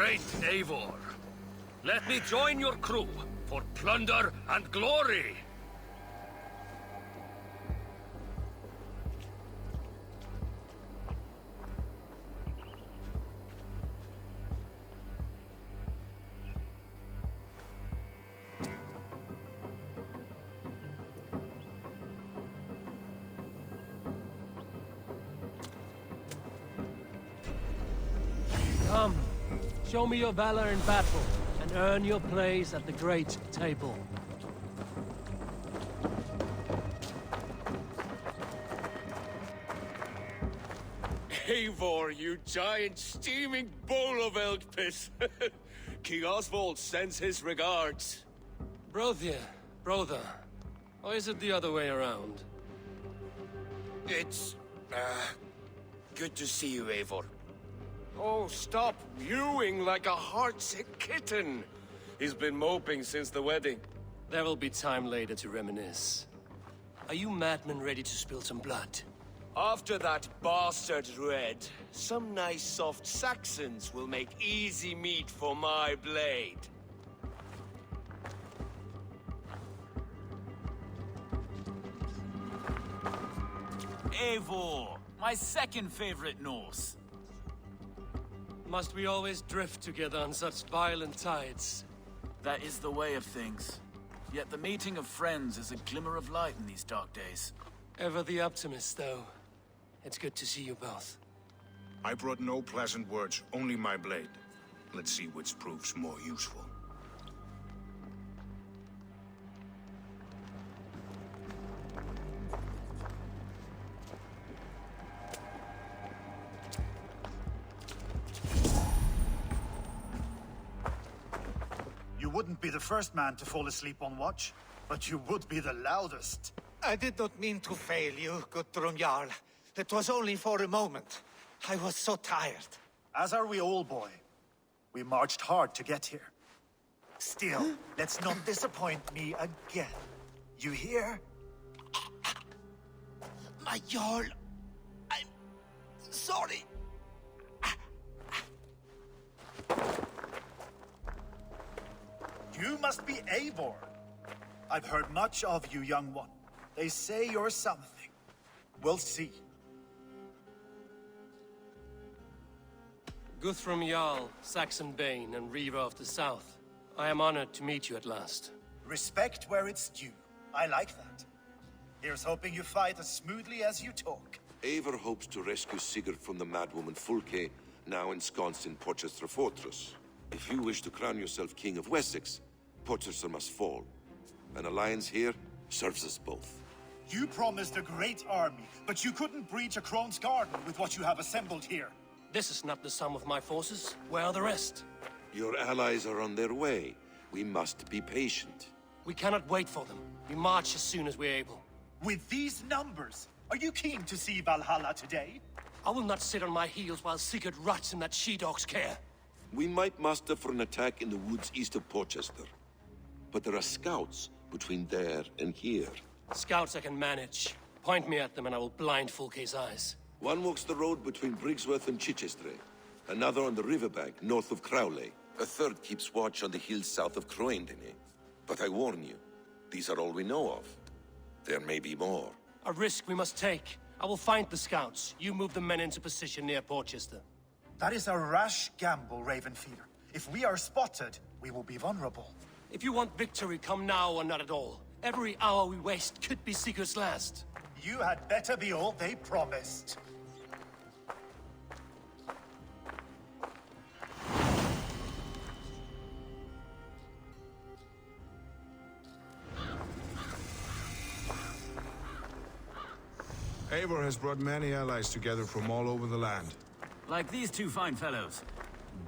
great Eivor. Let me join your crew for plunder and glory. Come, show me your valor in battle, and earn your place at the great table. Eivor, you giant steaming bowl of elk piss! King Oswald sends his regards. Brothia, brother. Or is it the other way around? It's... good to see you, Eivor. Oh, stop mewing like a heartsick kitten! He's been moping since the wedding. There will be time later to reminisce. Are you madmen ready to spill some blood? After that bastard Red, some nice soft Saxons will make easy meat for my blade. Eivor, my second favorite Norse. Must we always drift together on such violent tides? That is the way of things. Yet the meeting of friends is a glimmer of light in these dark days. Ever the optimist, though. It's good to see you both. I brought no pleasant words, only my blade. Let's see which proves more useful. You wouldn't be the first man to fall asleep on watch, but you would be the loudest. I did not mean to fail you, Guthrum Jarl. It was only for a moment. I was so tired. As are we all, boy. We marched hard to get here. Still, let's not disappoint me again. You hear? My Jarl, I'm sorry. You must be Eivor. I've heard much of you, young one. They say you're something. We'll see. Guthrum Jarl, Saxon Bane, and Reaver of the South. I am honored to meet you at last. Respect where it's due. I like that. Here's hoping you fight as smoothly as you talk. Eivor hopes to rescue Sigurd from the madwoman Fulke, now ensconced in Porchester Fortress. If you wish to crown yourself King of Wessex, Porchester must fall. An alliance here serves us both. You promised a great army, but you couldn't breach a Crone's garden with what you have assembled here. This is not the sum of my forces. Where are the rest? Your allies are on their way. We must be patient. We cannot wait for them. We march as soon as we're able. With these numbers, are you keen to see Valhalla today? I will not sit on my heels while Sigurd rots in that she-dog's care. We might muster for an attack in the woods east of Porchester. But there are scouts between there and here. Scouts I can manage. Point me at them and I will blind Fulke's eyes. One walks the road between Briggsworth and Chichester. Another on the riverbank north of Crowley. A third keeps watch on the hills south of Croendene. But I warn you, these are all we know of. There may be more. A risk we must take. I will find the scouts. You move the men into position near Porchester. That is a rash gamble, Ravenfeeder. If we are spotted, we will be vulnerable. If you want victory, come now or not at all. Every hour we waste could be Sigurd's last. You had better be all they promised. Eivor has brought many allies together from all over the land. Like these two fine fellows.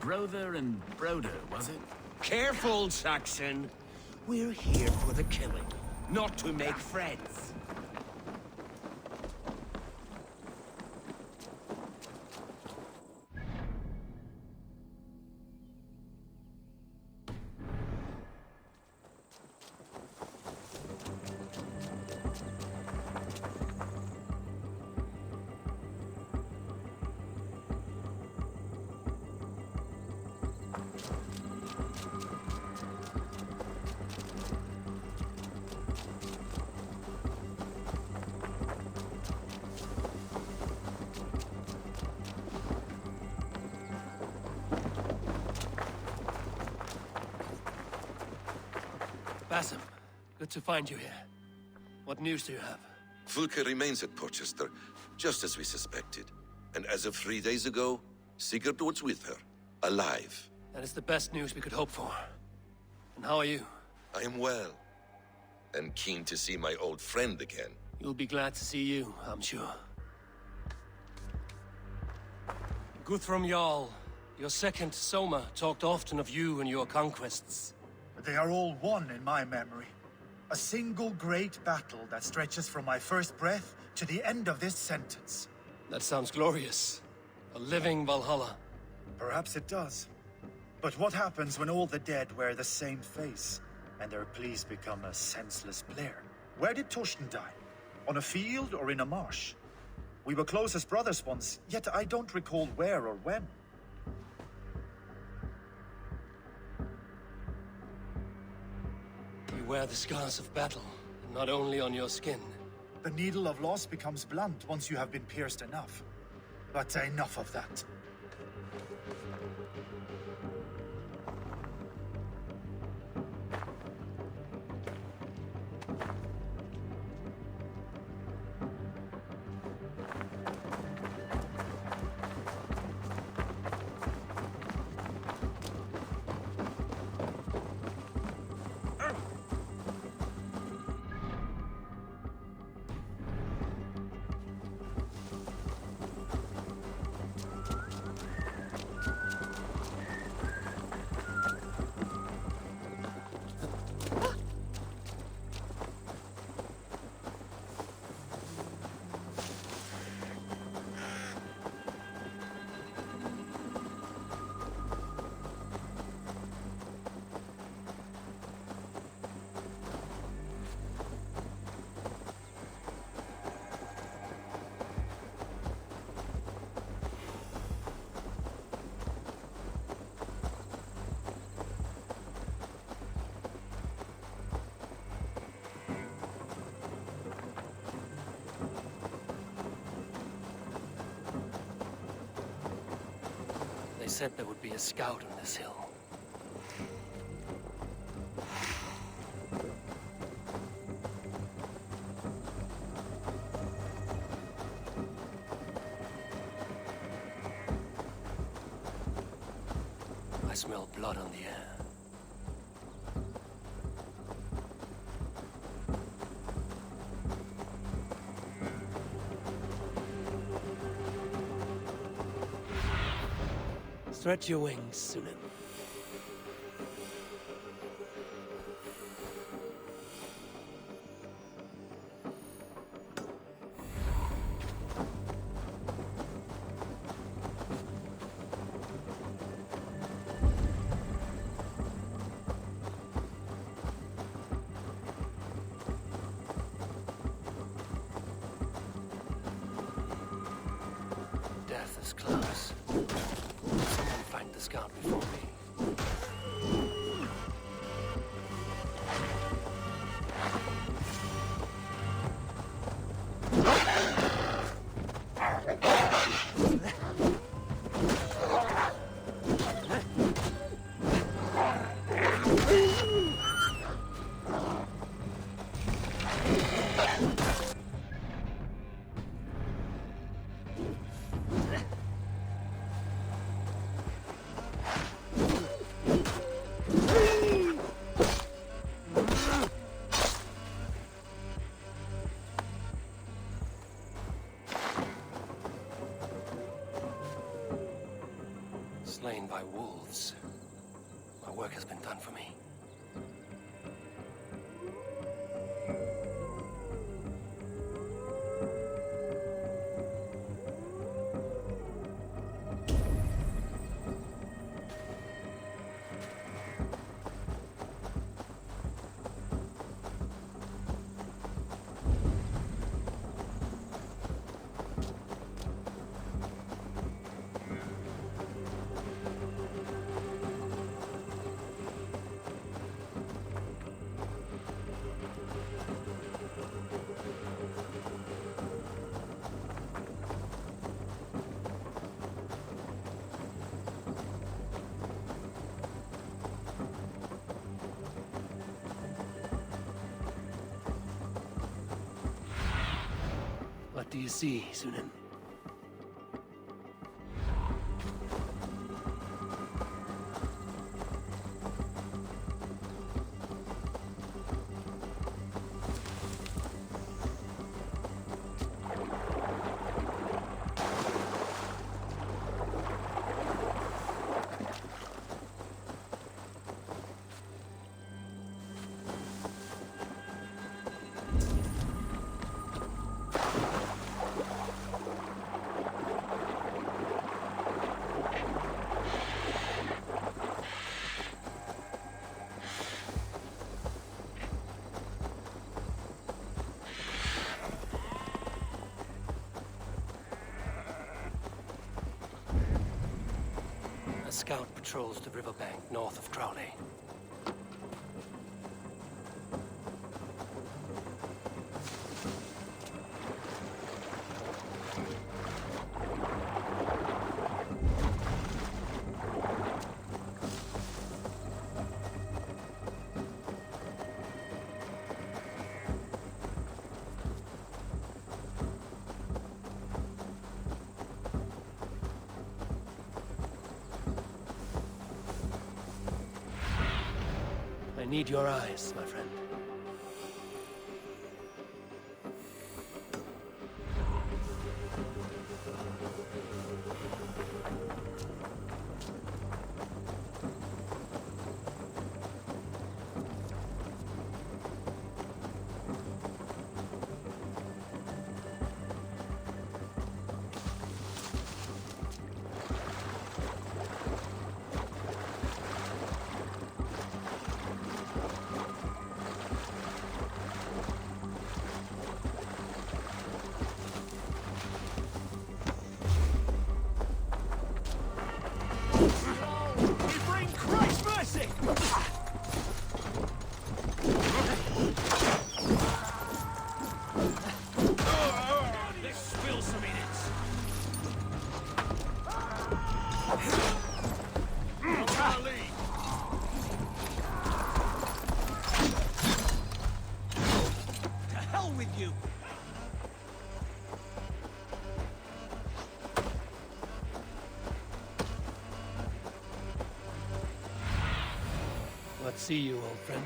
Brother and Broder, was it? Careful, Saxon. We're here for the killing, not to make friends. Basim, good to find you here. What news do you have? Fulke remains at Porchester, just as we suspected. And as of 3 days ago, Sigurd was with her, alive. That is the best news we could hope for. And how are you? I am well, and keen to see my old friend again. You'll be glad to see you, I'm sure. Guthrum Jarl, your second Soma talked often of you and your conquests. They are all one in my memory. A single great battle that stretches from my first breath to the end of this sentence. That sounds glorious. A living Valhalla. Perhaps it does. But what happens when all the dead wear the same face, and their pleas become a senseless blare? Where did Torsten die? On a field or in a marsh? We were close as brothers once, yet I don't recall where or when. You wear the scars of battle, not only on your skin. The needle of loss becomes blunt once you have been pierced enough. But enough of that. They said there would be a scout on this hill. I smell blood on the air. Stretch your wings, Sunan. Death is close. Someone find the scout before me. do you see, Sunan? A scout patrols the riverbank north of Crowley. I need your eyes, my friend. Let's see you, old friend.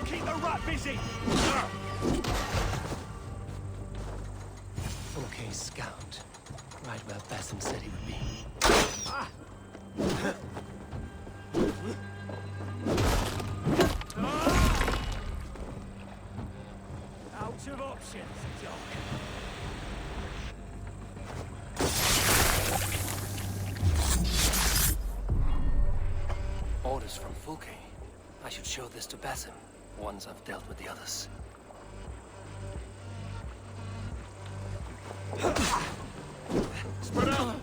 Keep the rat busy! Okay, scout. Right where Basim said he would be. Out of options, Doc. Orders from Fulke. I should show this to Basim, once I've dealt with the others. Spread out!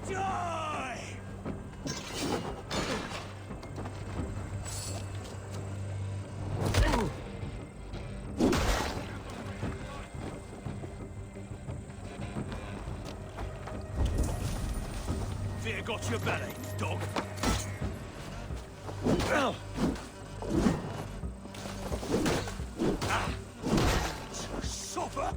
Die! Fear got your belly, dog. Suffer!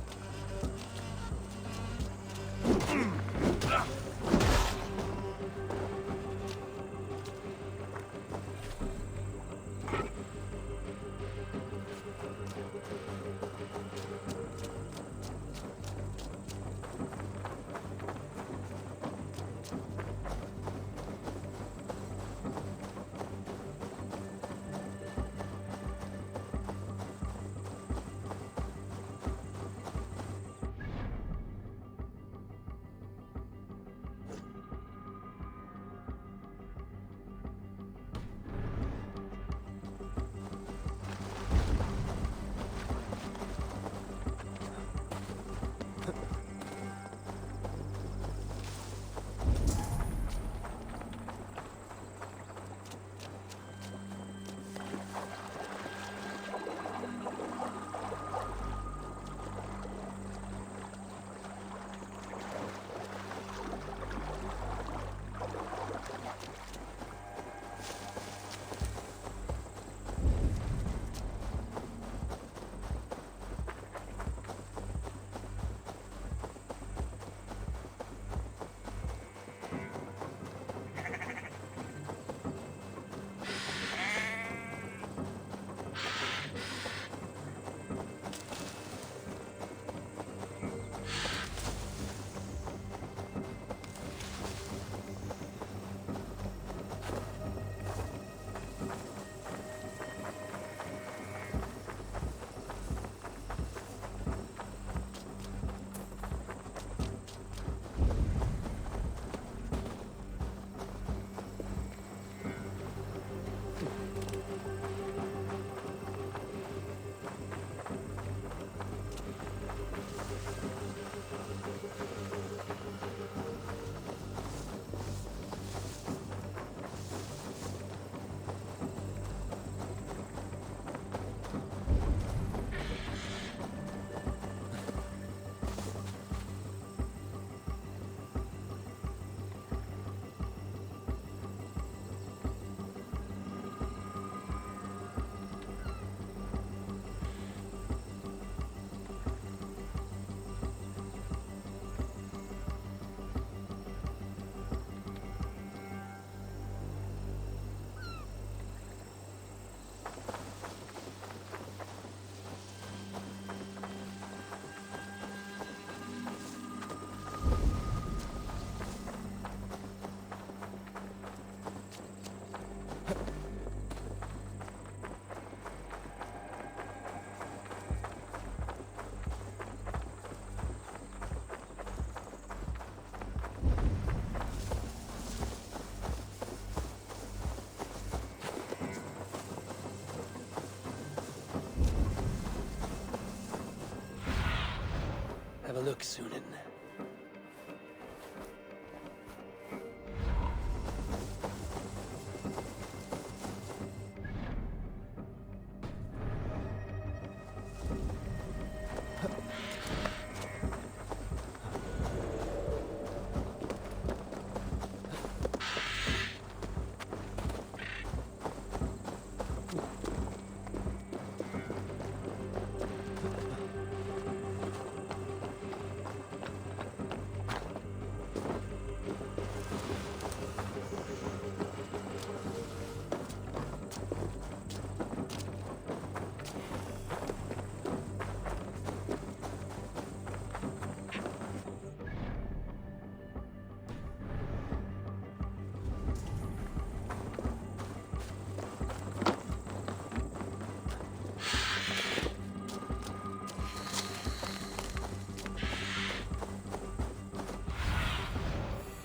look, Sunan.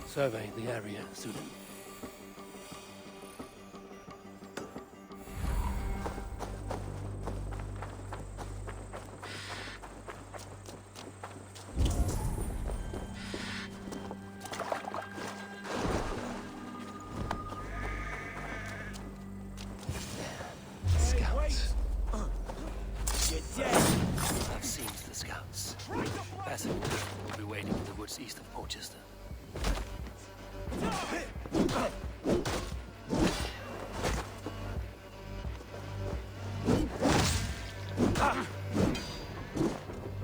Survey the area, Sunan. Scouts. You're dead. I've seen the scouts. Bassett will be waiting in the woods east of Porchester.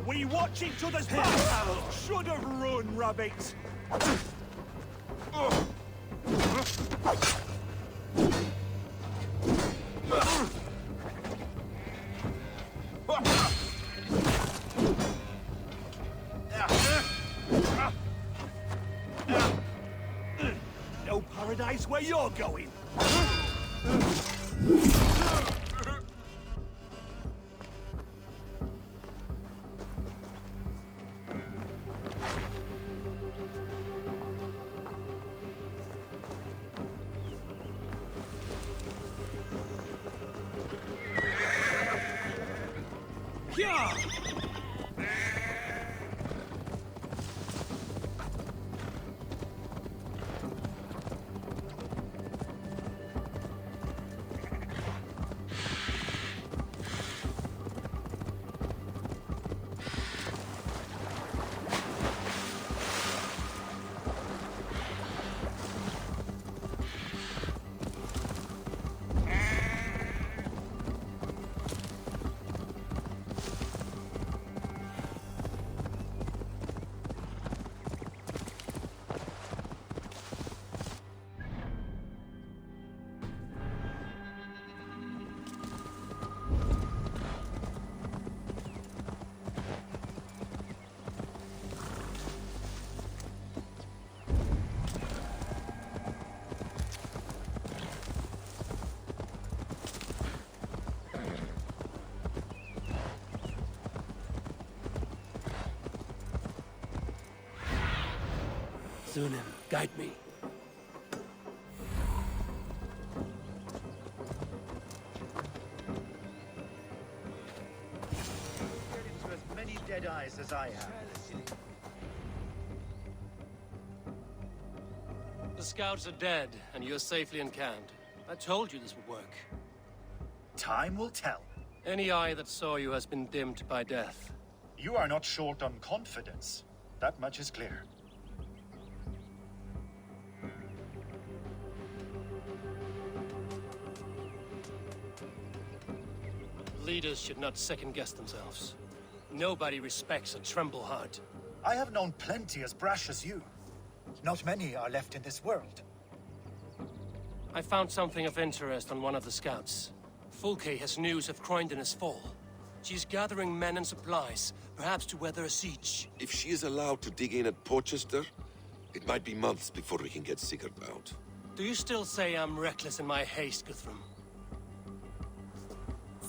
We watch each other's back. Should have run, rabbits. No paradise where you're going. Yeah! Sunan, guide me. Get into as many dead eyes as I have. The scouts are dead, and you're safely encamped. I told you this would work. Time will tell. Any eye that saw you has been dimmed by death. You are not short on confidence. That much is clear. Leaders should not second-guess themselves. Nobody respects a tremble heart. I have known plenty as brash as you. Not many are left in this world. I found something of interest on one of the scouts. Fulke has news of Croydon's fall. She's gathering men and supplies, perhaps to weather a siege. If she is allowed to dig in at Porchester, it might be months before we can get Sigurd out. Do you still say I'm reckless in my haste, Guthrum?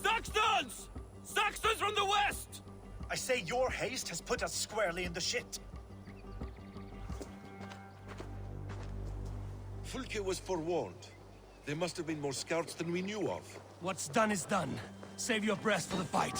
Saxons! Saxons from the west! I say your haste has put us squarely in the shit. Fulke was forewarned. There must have been more scouts than we knew of. What's done is done. Save your breath for the fight.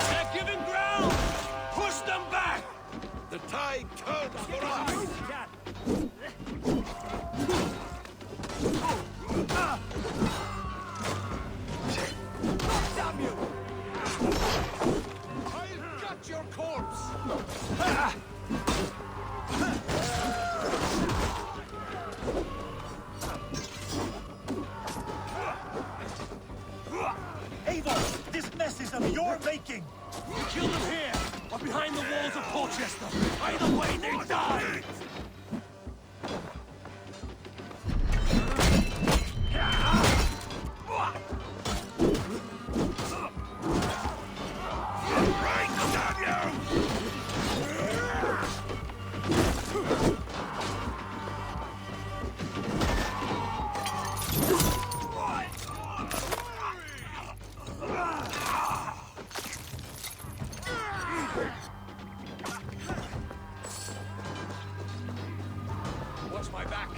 They're giving ground! Push them back! The tide turns for us! Damn you! I'll gut your corpse! Eivor, this mess is of your making! Kill them here, or behind the walls of Porchester. Either way, they die! Watch my back!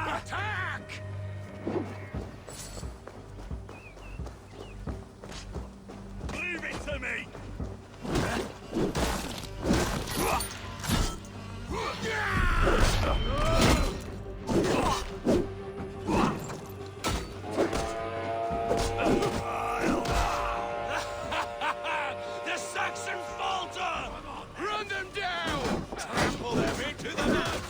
Attack! Leave it to me! The Saxon falter! Run them down! Trample them into the mud!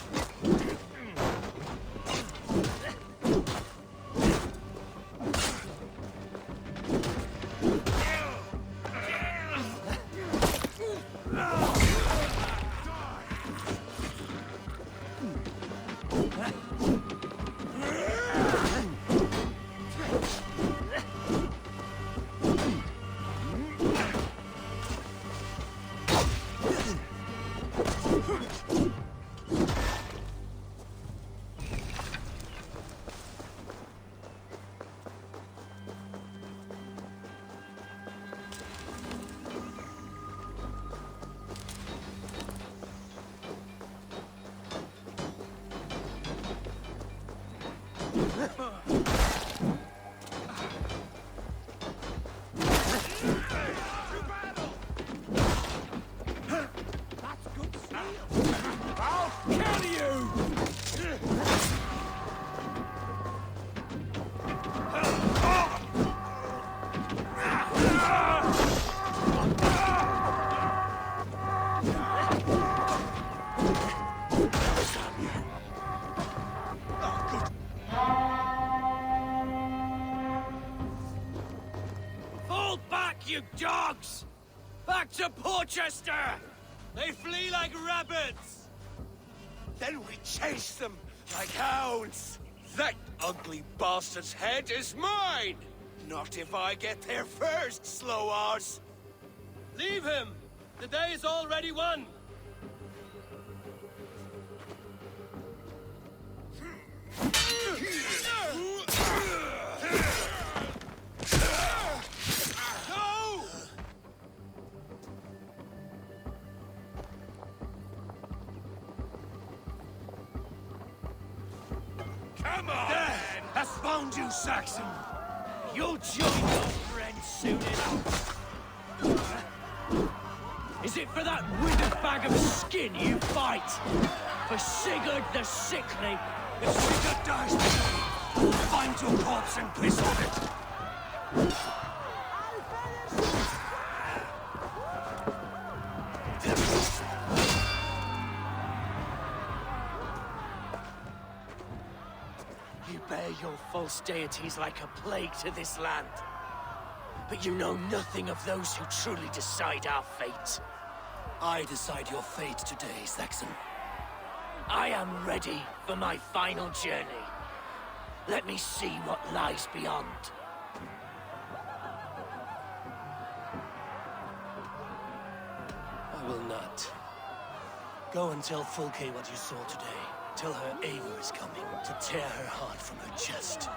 I'll kill you! Fall back, you dogs! Back to Porchester! They flee like rabbits! Then we chase them like hounds! That ugly bastard's head is mine! Not if I get there first, slow-arse! Leave him! The day is already won! No! Come on! Then has found you, Saxon. You'll join your friends soon enough. Is it for that withered bag of skin you fight? For Sigurd the Sickly? If Sigurd dies today, we'll find your corpse and piss on it. You bear your false deities like a plague to this land. But you know nothing of those who truly decide our fate. I decide your fate today, Saxon. I am ready for my final journey. Let me see what lies beyond. I will not. Go and tell Fulke what you saw today. Tell her Eivor is coming to tear her heart from her chest.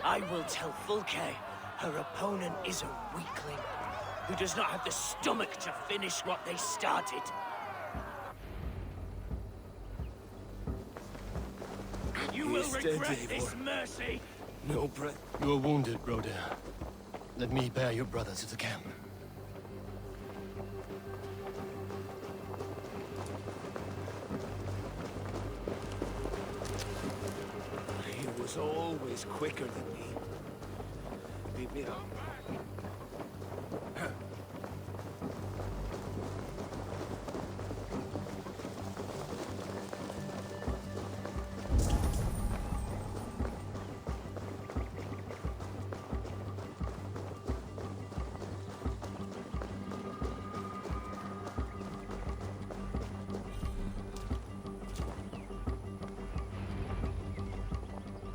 I will tell Fulke her opponent is a weakling who does not have the stomach to finish what they started. You will regret this mercy! No, Brett. You are wounded, Broder. Let me bear your brother to the camp. He was always quicker than me. Beat me up.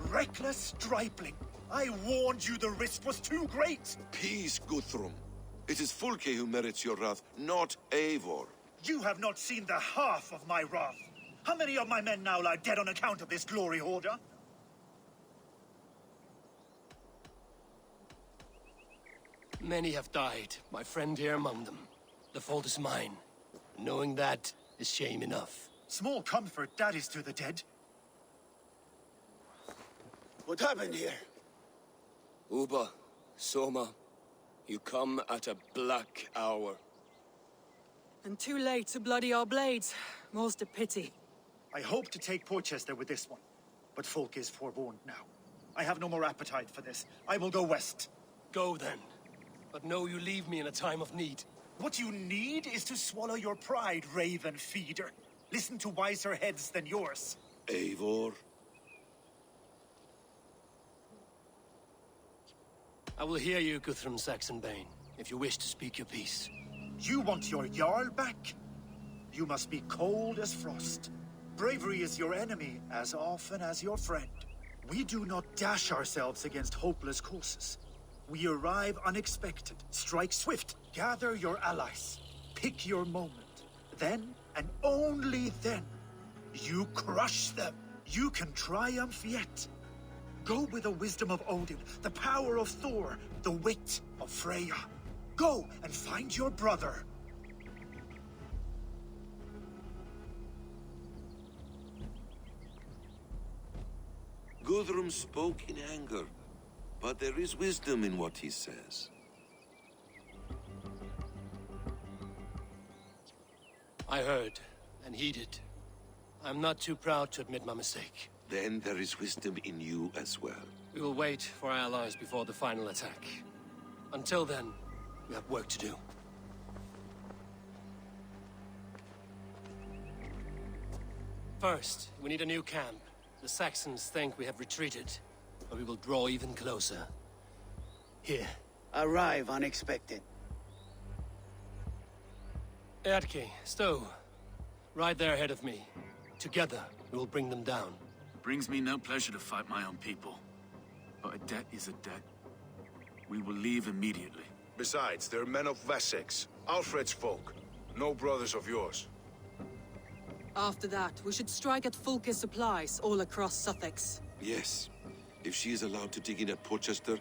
Reckless stripling! I warned you the risk was too great! Peace, Guthrum. It is Fulke who merits your wrath, not Eivor. You have not seen the half of my wrath. How many of my men now lie dead on account of this glory hoarder? Many have died, my friend here among them. The fault is mine. Knowing that is shame enough. Small comfort that is to the dead. What happened here? Uba, Soma, you come at a black hour. And too late to bloody our blades. More's the pity. I hope to take Porchester with this one, but Folk is forewarned now. I have no more appetite for this. I will go west. Go then. But know you leave me in a time of need. What you need is to swallow your pride, raven feeder. Listen to wiser heads than yours. Eivor? I will hear you, Guthrum Saxonbane, if you wish to speak your piece. You want your Jarl back? You must be cold as frost. Bravery is your enemy as often as your friend. We do not dash ourselves against hopeless courses. We arrive unexpected, strike swift, gather your allies, pick your moment. Then, and only then, you crush them. You can triumph yet. Go with the wisdom of Odin, the power of Thor, the wit of Freya. Go and find your brother. Guthrum spoke in anger, but there is wisdom in what he says. I heard, and heeded. I'm not too proud to admit my mistake. Then there is wisdom in you as well. We will wait for our allies before the final attack. Until then, we have work to do. First, we need a new camp. The Saxons think we have retreated, but we will draw even closer. Here. Arrive unexpected. Erke, Stowe. Right there ahead of me. Together, we will bring them down. Brings me no pleasure to fight my own people. But a debt is a debt. We will leave immediately. Besides, they're men of Wessex, Alfred's folk. No brothers of yours. After that, we should strike at Fulke's supplies all across Sussex. Yes. If she is allowed to dig in at Porchester,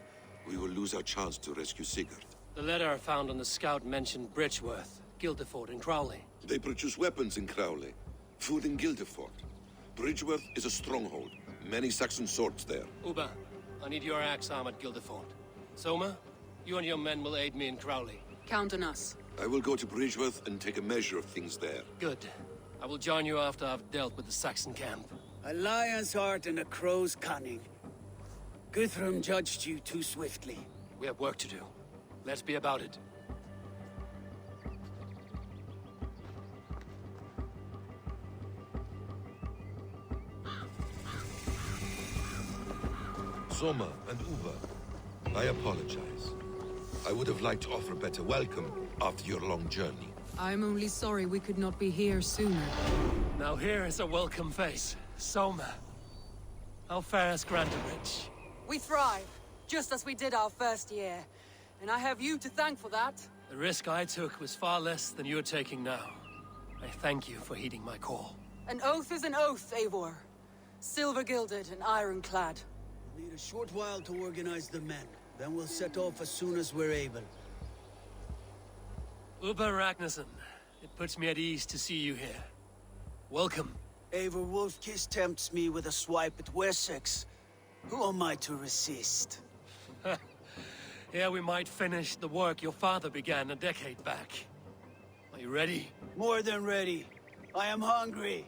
we will lose our chance to rescue Sigurd. The letter found on the scout mentioned Bridgeworth, Guildeford, and Crowley. They produce weapons in Crowley, food in Guildeford. Bridgeworth is a stronghold. Many Saxon swords there. Uba, I need your axe arm at Gildeford. Soma, you and your men will aid me in Crowley. Count on us. I will go to Bridgeworth and take a measure of things there. Good. I will join you after I've dealt with the Saxon camp. A lion's heart and a crow's cunning. Guthrum judged you too swiftly. We have work to do. Let's be about it. Soma and Uva, I apologize. I would have liked to offer a better welcome after your long journey. I'm only sorry we could not be here sooner. Now here is a welcome face. Soma. How fares Granderidge? We thrive, just as we did our first year. And I have you to thank for that. The risk I took was far less than you're taking now. I thank you for heeding my call. An oath is an oath, Eivor. Silver-gilded and ironclad. We'll need a short while to organize the men. Then we'll set off as soon as we're able. Uba Ragnarsson, it puts me at ease to see you here. Welcome. Eivor Wolfkiss tempts me with a swipe at Wessex. Who am I to resist? Here we might finish the work your father began a decade back. Are you ready? More than ready. I am hungry.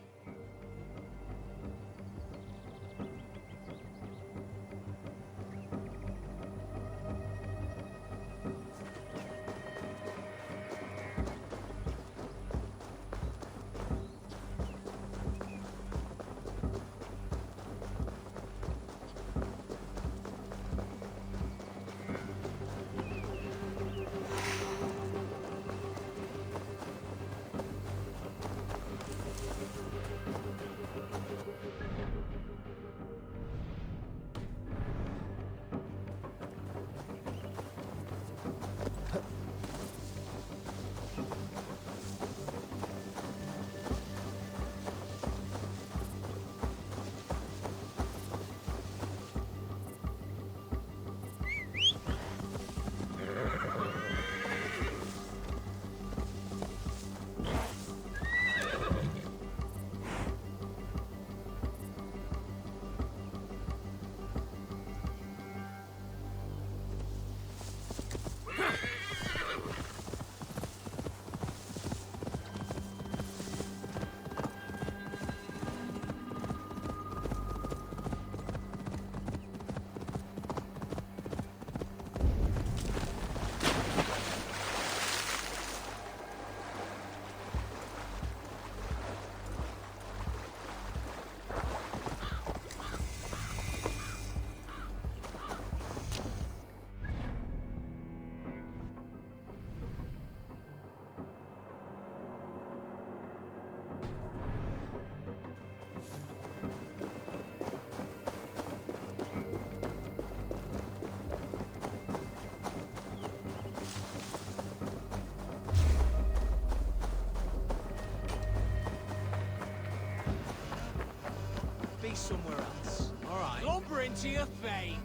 Be somewhere else. All right. Don't bring to your fate.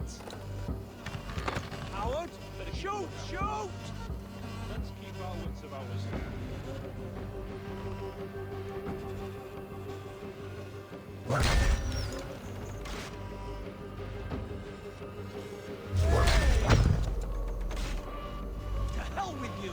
Howard, shoot! Shoot! Let's keep our wits about us. To hell with you!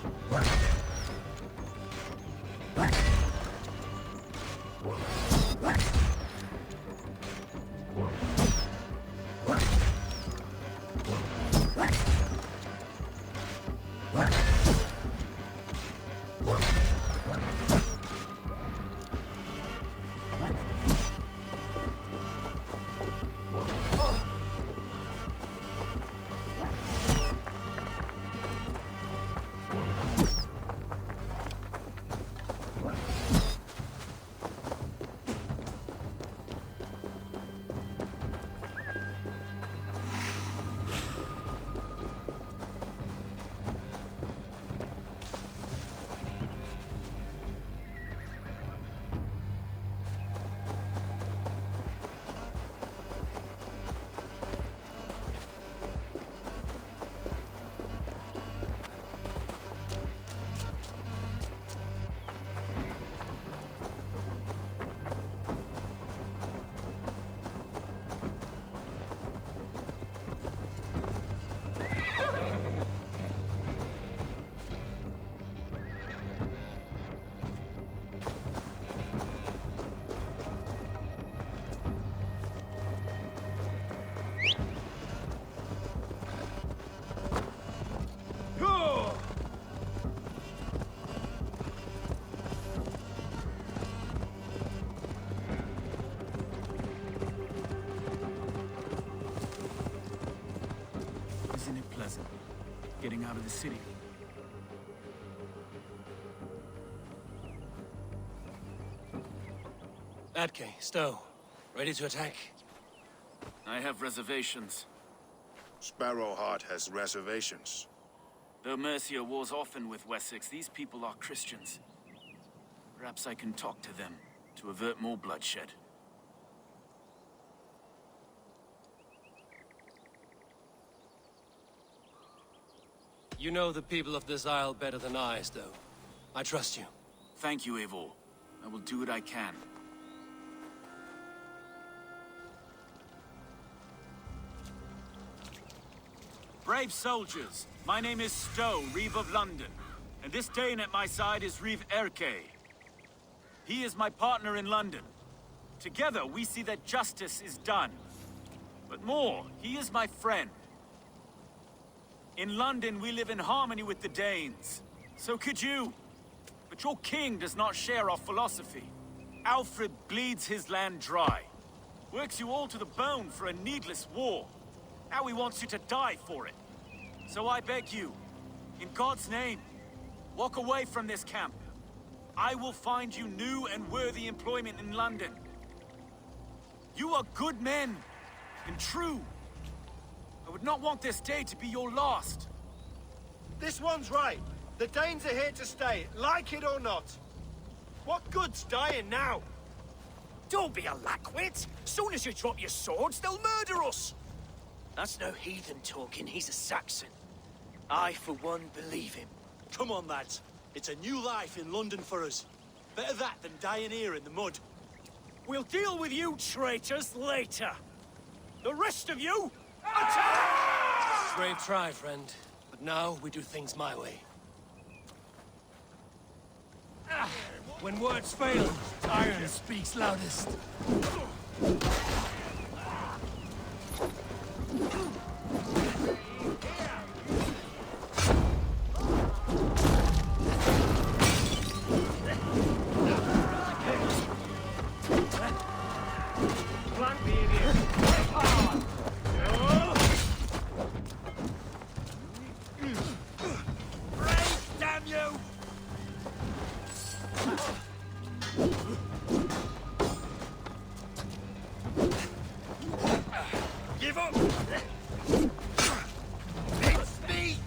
getting out of the city. Atke, Stowe, ready to attack? I have reservations. Sparrowheart has reservations. Though Mercia wars often with Wessex, these people are Christians. Perhaps I can talk to them to avert more bloodshed. You know the people of this isle better than I, Stowe. I trust you. Thank you, Eivor. I will do what I can. Brave soldiers, my name is Stowe, Reeve of London, and this Dane at my side is Reeve Erke. He is my partner in London. Together, we see that justice is done. But more, he is my friend. In London, we live in harmony with the Danes. So could you. But your king does not share our philosophy. Alfred bleeds his land dry. Works you all to the bone for a needless war. Now he wants you to die for it. So I beg you, in God's name, walk away from this camp. I will find you new and worthy employment in London. You are good men, and true. I would not want this day to be your last. This one's right. The Danes are here to stay, like it or not. What good's dying now? Don't be a lackwit. Soon as you drop your swords, they'll murder us. That's no heathen talking, he's a Saxon. I, for one, believe him. Come on, lads. It's a new life in London for us. Better that than dying here in the mud. We'll deal with you traitors later. The rest of you, attack! Brave try, friend. But now we do things my way. When words fail, iron speaks loudest. Give up! It's me!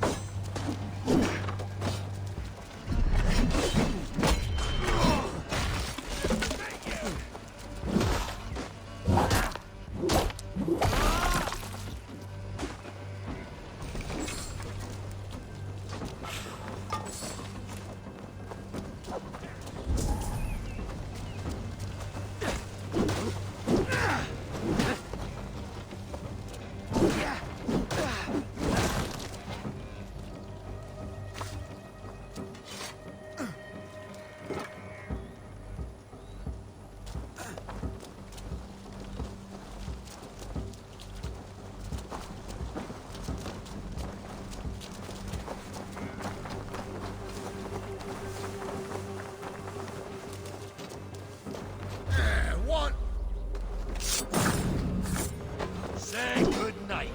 Say good night.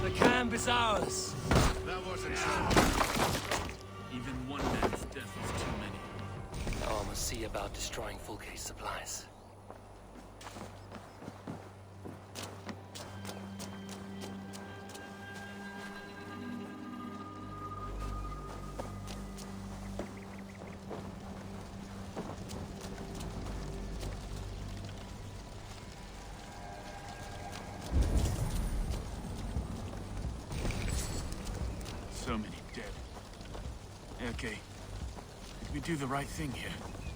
The camp is ours. That wasn't true. Even one man's death is too many. Now I must see about destroying Fulke's supplies. So many dead. Okay. Did we do the right thing here?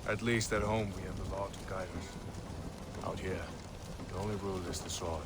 At least at home we have the law to guide us. Out here, the only rule is the sword.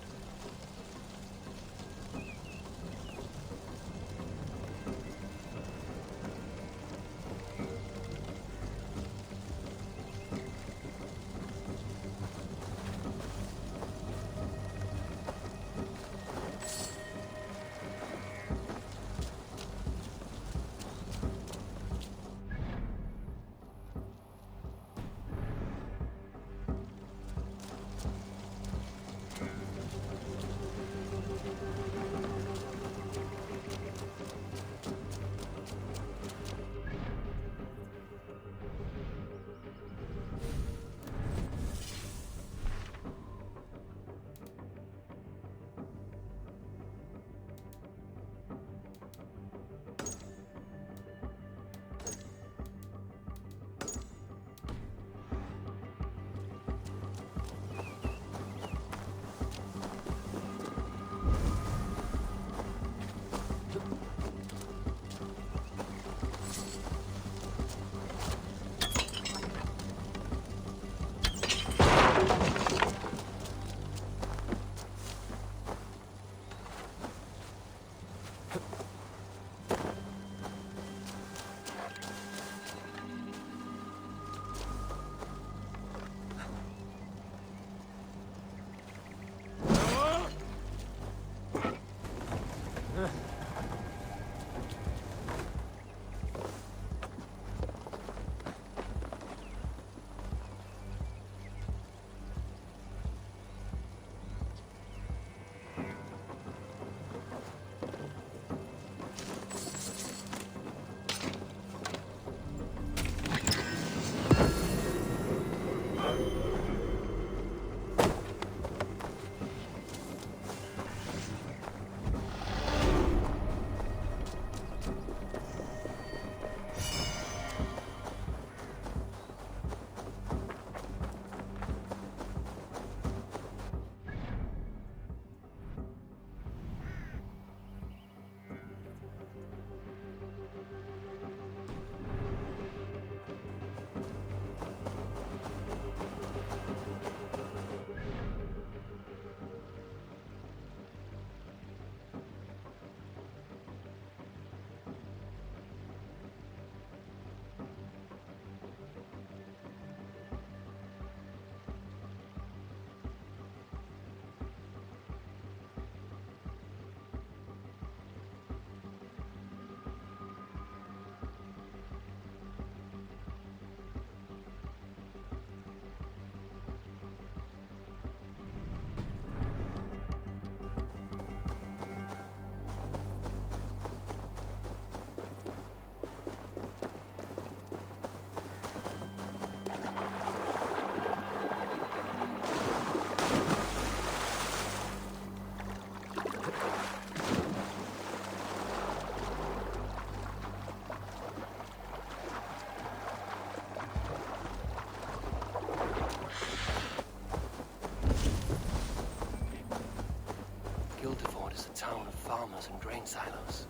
Town of farmers and grain silos.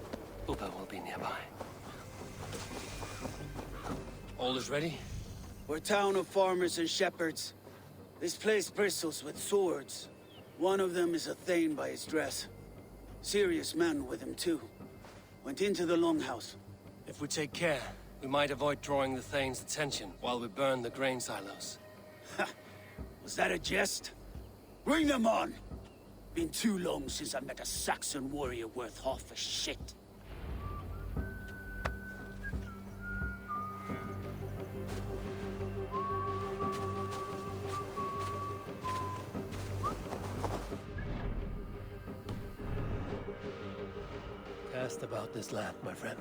Uber will be nearby. All is ready? We're a town of farmers and shepherds. This place bristles with swords. One of them is a Thane by his dress. Serious man with him too. Went into the longhouse. If we take care, we might avoid drawing the Thane's attention while we burn the grain silos. Ha! Was that a jest? Bring them on! Been too long since I met a Saxon warrior worth half a shit. Cast about this land, my friend.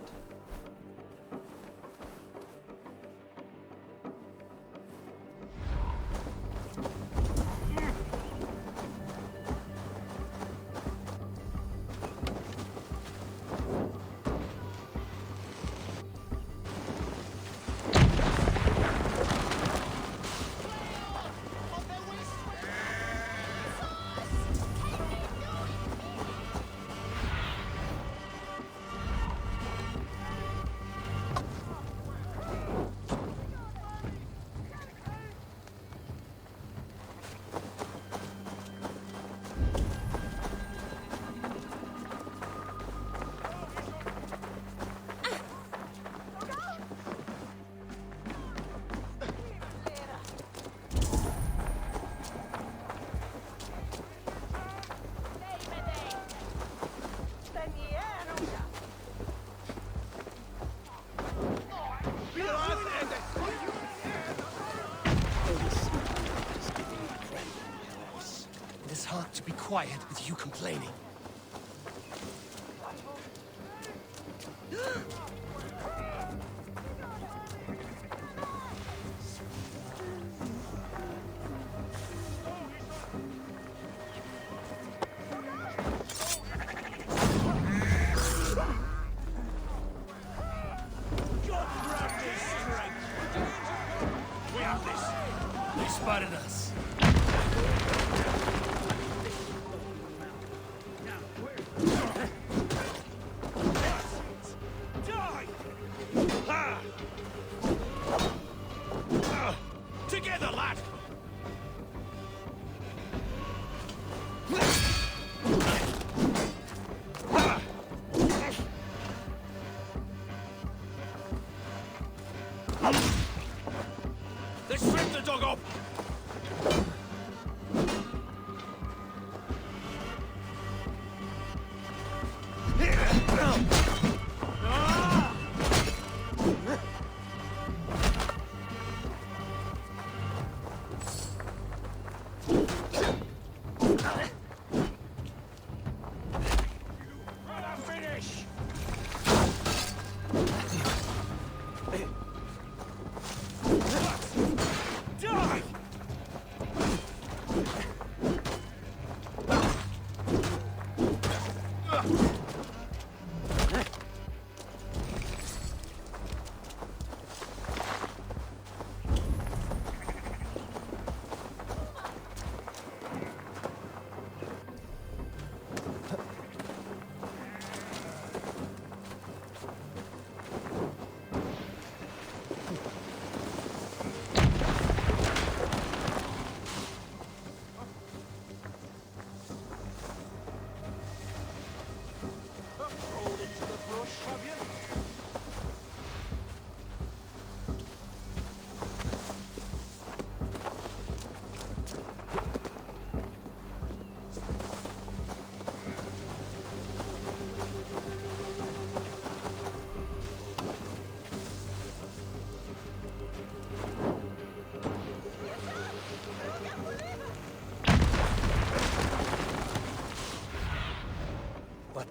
It's hard to be quiet with you complaining. They spotted us.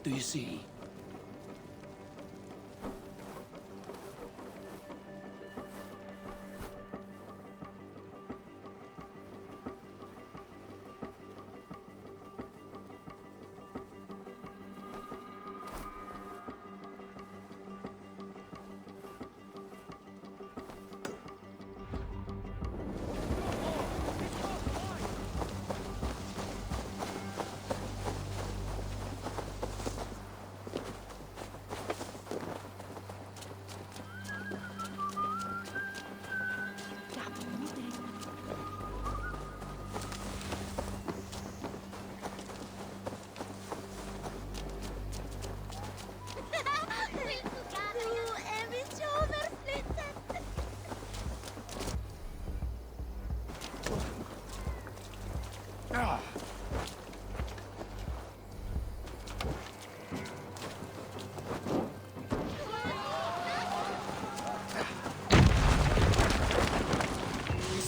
do you see?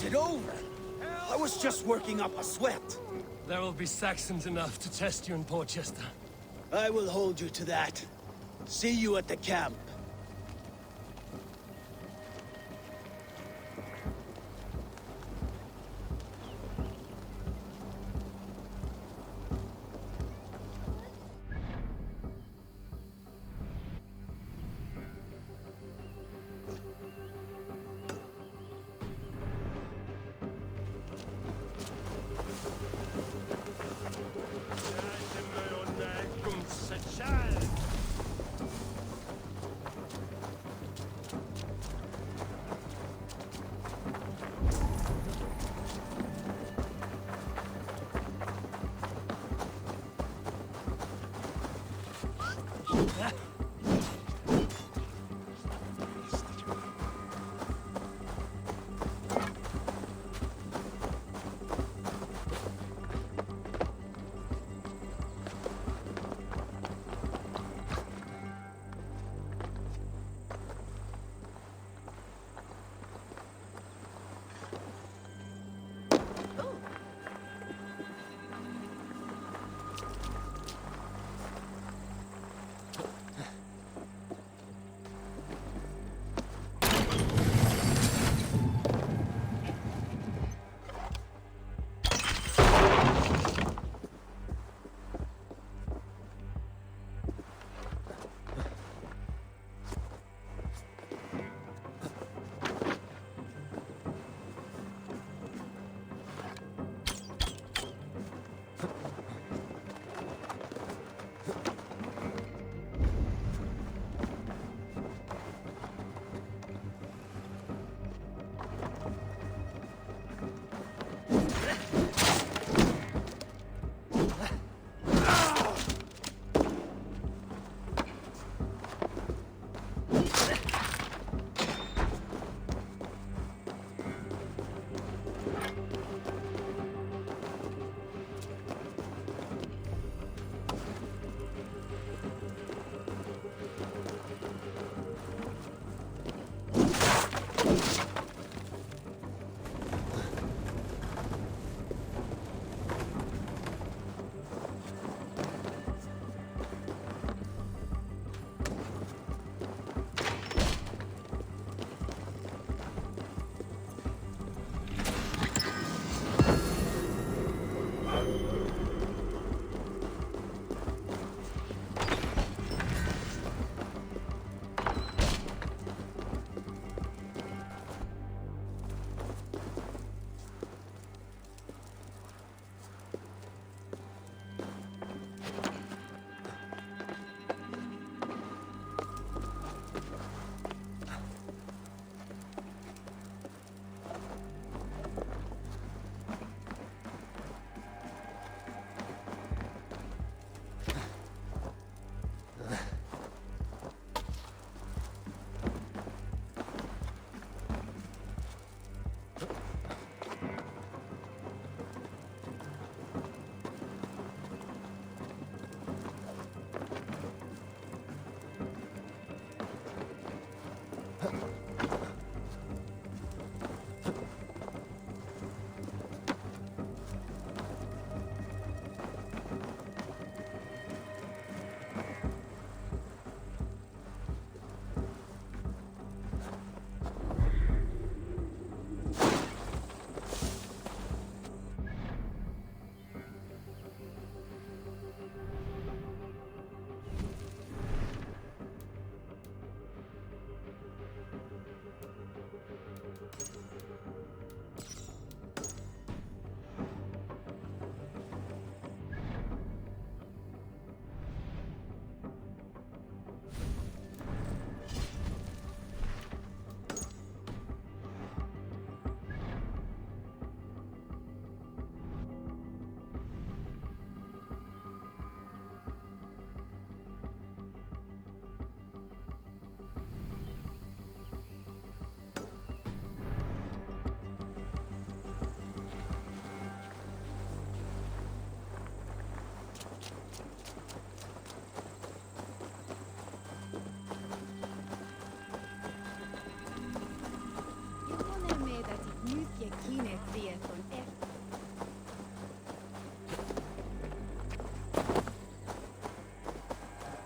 Is it over? I was just working up a sweat. There will be Saxons enough to test you in Porchester. I will hold you to that. See you at the camp.